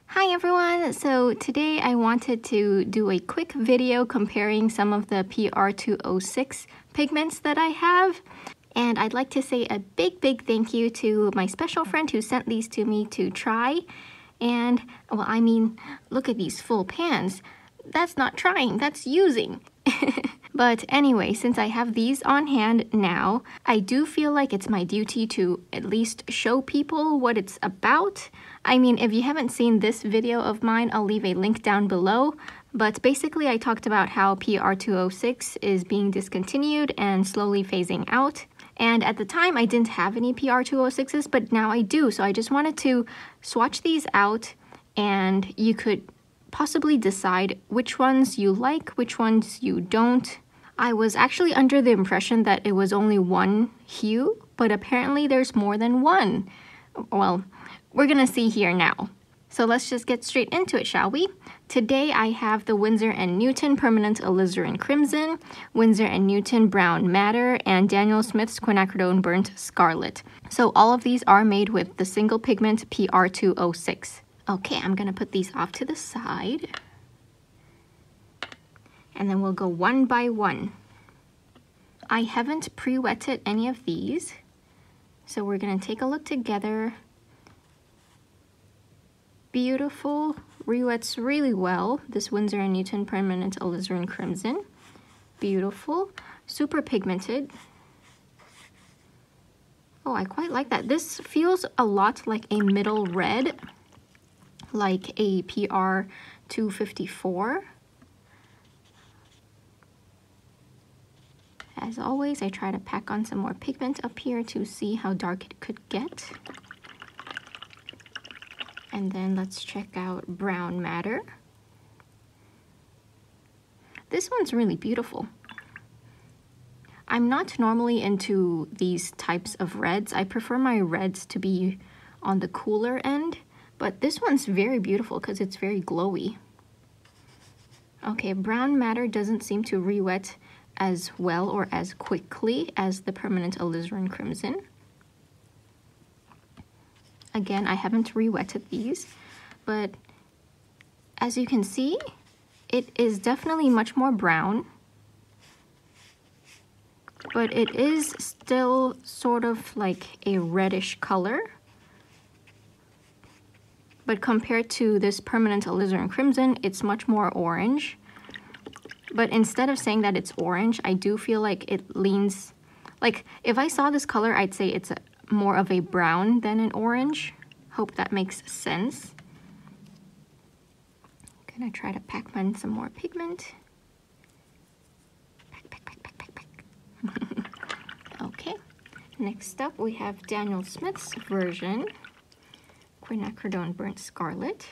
Hi everyone! So today I wanted to do a quick video comparing some of the PR206 pigments that I have. And I'd like to say a big thank you to my special friend who sent these to me to try. And, well, I mean, look at these full pans. That's not trying, that's using. But anyway, since I have these on hand now, I do feel like it's my duty to at least show people what it's about. I mean, if you haven't seen this video of mine, I'll leave a link down below. But basically, I talked about how PR206 is being discontinued and slowly phasing out. And at the time, I didn't have any PR206s, but now I do. So I just wanted to swatch these out, and you could possibly decide which ones you like, which ones you don't. I was actually under the impression that it was only one hue, but apparently there's more than one. Well, we're gonna see here now. So let's just get straight into it, shall we? Today I have the Winsor&Newton Permanent Alizarin Crimson, Winsor&Newton Brown Madder, and Daniel Smith's Quinacridone Burnt Scarlet. So all of these are made with the single pigment PR206. Okay, I'm gonna put these off to the side. And then we'll go one by one. I haven't pre-wetted any of these, so we're gonna take a look together. Beautiful, re-wets really well. This Winsor&Newton Permanent Alizarin Crimson. Beautiful, super pigmented. Oh, I quite like that. This feels a lot like a middle red, like a PR254. As always, I try to pack on some more pigment up here to see how dark it could get. And then let's check out Brown Madder. This one's really beautiful. I'm not normally into these types of reds. I prefer my reds to be on the cooler end, but this one's very beautiful because it's very glowy. Okay, Brown Madder doesn't seem to re-wet as well or as quickly as the Permanent Alizarin Crimson. Again, I haven't re-wetted these, but as you can see, it is definitely much more brown, but it is still sort of like a reddish color. But compared to this Permanent Alizarin Crimson, it's much more orange. But instead of saying that it's orange, I do feel like it leans, like if I saw this color, I'd say it's more of a brown than an orange. Hope that makes sense. Gonna try to pack on some more pigment. Pack. Okay, next up we have Daniel Smith's version, Quinacridone Burnt Scarlet.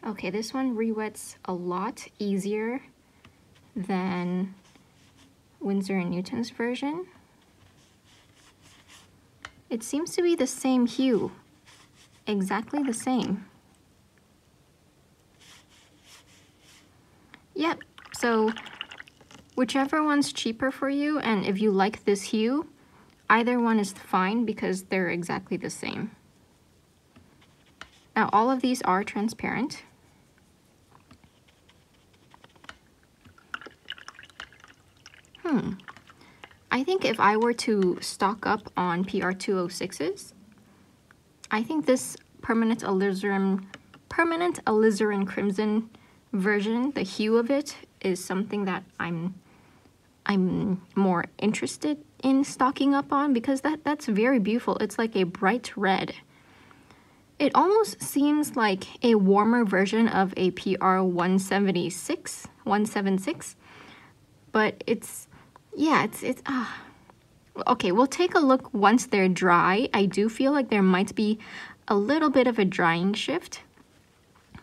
Okay, this one re-wets a lot easier than Winsor&Newton's version. It seems to be the same hue, exactly the same. Yep, so whichever one's cheaper for you, and if you like this hue, either one is fine because they're exactly the same. Now, all of these are transparent. I think if I were to stock up on PR206s, I think this Permanent Alizarin Crimson version, the hue of it, is something that I'm more interested in stocking up on because that's very beautiful. It's like a bright red. It almost seems like a warmer version of a PR176, but it's, yeah, okay, we'll take a look once they're dry. I do feel like there might be a little bit of a drying shift,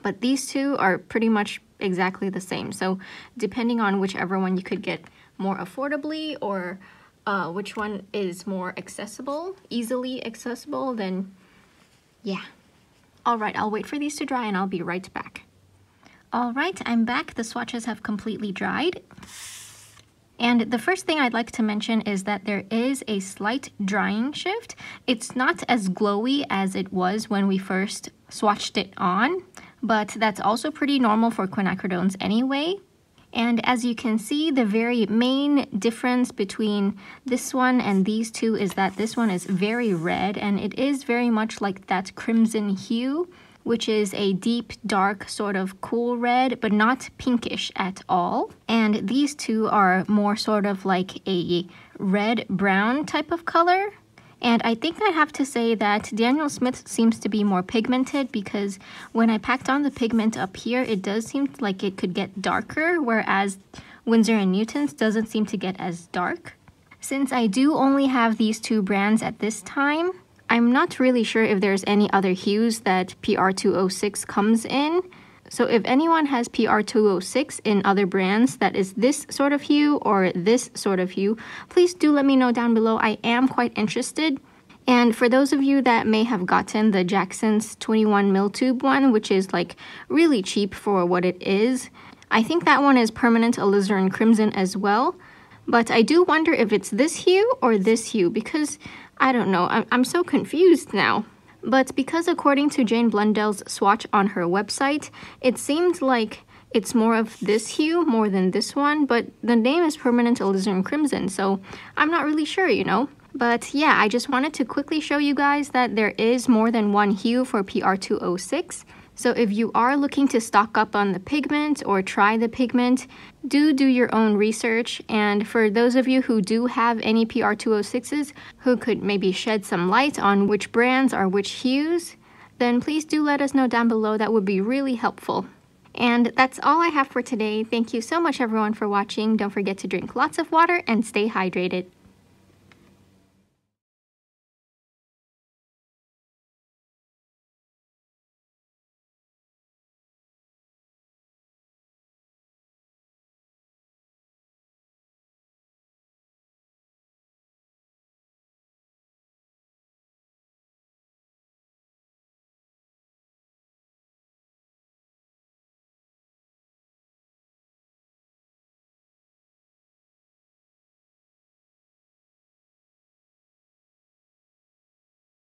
but these two are pretty much exactly the same. So depending on whichever one you could get more affordably or which one is more accessible, easily accessible, then yeah. All right, I'll wait for these to dry and I'll be right back. All right, I'm back. The swatches have completely dried. And the first thing I'd like to mention is that there is a slight drying shift. It's not as glowy as it was when we first swatched it on, but that's also pretty normal for quinacridones anyway. And as you can see, the very main difference between this one and these two is that this one is very red, and it is very much like that crimson hue, which is a deep, dark, sort of cool red, but not pinkish at all. And these two are more sort of like a red-brown type of color. And I think I have to say that Daniel Smith seems to be more pigmented, because when I packed on the pigment up here, it does seem like it could get darker, whereas Winsor & Newton's doesn't seem to get as dark. Since I do only have these two brands at this time, I'm not really sure if there's any other hues that PR206 comes in. So if anyone has PR206 in other brands that is this sort of hue or this sort of hue, please do let me know down below. I am quite interested. And for those of you that may have gotten the Jackson's 21mm tube one, which is like really cheap for what it is, I think that one is permanent alizarin crimson as well. But I do wonder if it's this hue or this hue, because I don't know, I'm so confused now. But because according to Jane Blundell's swatch on her website, it seemed like it's more of this hue more than this one, but the name is permanent alizarin crimson, so I'm not really sure, you know. But yeah, I just wanted to quickly show you guys that there is more than one hue for PR206. So if you are looking to stock up on the pigment or try the pigment, do your own research. And for those of you who do have any PR206s who could maybe shed some light on which brands or which hues, then please do let us know down below. That would be really helpful. And that's all I have for today. Thank you so much everyone for watching. Don't forget to drink lots of water and stay hydrated.